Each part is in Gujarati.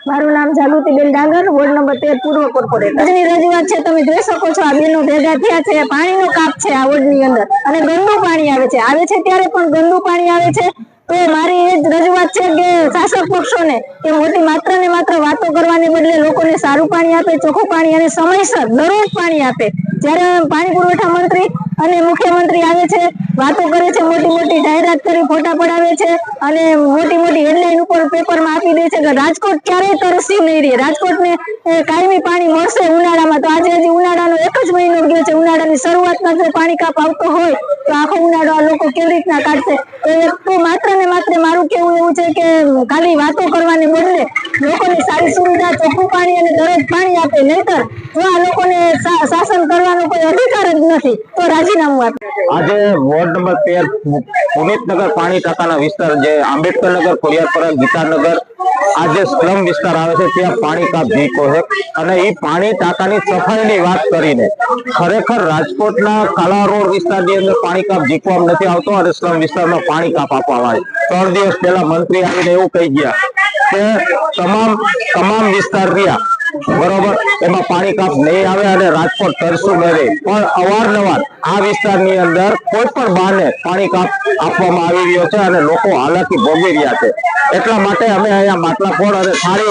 મારું નામ જાગૃતિબેન ડાંગર, વોર્ડ નંબર 13 પૂર્વ કોર્પોરેટર। આજની રજૂઆત છે, તમે જોઈ શકો છો આ બેનો ભેગા થયા છે। પાણીનો કાપ છે આ વોર્ડની અંદર અને ગંદુ પાણી આવે છે ત્યારે પણ ગંદુ પાણી આવે છે। તો મારી એ જ રજૂઆત છે કે શાસક પક્ષોને કે મોટી માત્ર ને માત્ર વાતો કરવાને બદલે લોકોને સારું પાણી આપે, ચોખ્ખું પાણી અને સમયસર દરરોજ પાણી આપે। જ્યારે પાણી પુરવઠા મંત્રી અને મુખ્યમંત્રી આવે છે, વાતો કરે છે, મોટી મોટી જાહેરાત કરી ફોટા પડાવે છે અને મોટી મોટી હેડલાઇન ઉપર પેપરમાં આપી દે છે કે રાજકોટ ક્યારેય તરસી નહીં રહે, રાજકોટને કાયમી પાણી મળશે ઉનાળામાં। તો આજે હજી ઉનાળાનો 1 જ મહિનો ગયો છે, ઉનાળાની શરૂઆતમાં જો પાણી કાપ આવતો હોય તો આખો ઉનાળો આ લોકો કેવી રીતના કાઢશે? તો માત્ર ને માત્ર મારું કેવું એવું છે કે ખાલી વાતો કરવાને બદલે લોકોને સારી સુવિધા, ચોખ્ખું પાણી અને દરરોજ પાણી આપે, નહીતર જો આ લોકોને શાસન કરવાનો કોઈ અધિકાર જ નથી તો રાજીનામું આપે। આજે વોર્ડ નંબર 13 પુનિતનગર પાણી ટાંકાના વિસ્તાર જે આંબેડકરનગર, ખોડિયારપરા, ગીતાનગર આ જે સ્લમ વિસ્તાર આવે છે ત્યાં પાણી કાપ ઝીકો છે અને એ પાણી ટાંકાની સફાઈની વાત કરીને ખરેખર રાજકોટના કાલા રોડ વિસ્તારની અંદર પાણી કાપ ઝીકવામાં નથી આવતો અને સ્લમ વિસ્તારમાં પાણી કાપ આપવામાં આવે। 3 દિવસ પહેલા મંત્રી આવીને એવું કહી ગયા કે તમામ વિસ્તાર રહ્યા બરોબર એમાં પાણી કાપ નહીં આવે અને રાજકોટ તરસું ન રહે, પણ અવારનવાર આ વિસ્તારની અંદર કોઈ પણ બહાને પાણી કાપ આપવામાં આવી રહ્યો છે અને લોકો હાલાકી ભોગવી રહ્યા છે। એટલા માટે અમે અહીંયા માટલા ફોડ અને થાળી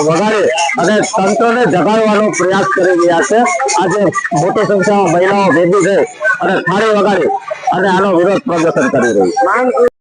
વગાડી અને તંત્રને જગાડવાનો પ્રયાસ કરી રહ્યા છે। આજે મોટી સંખ્યામાં મહિલાઓ ભેગી થઈ અને થાળી વગાડી અને આનો વિરોધ પ્રદર્શન કરી રહી છે।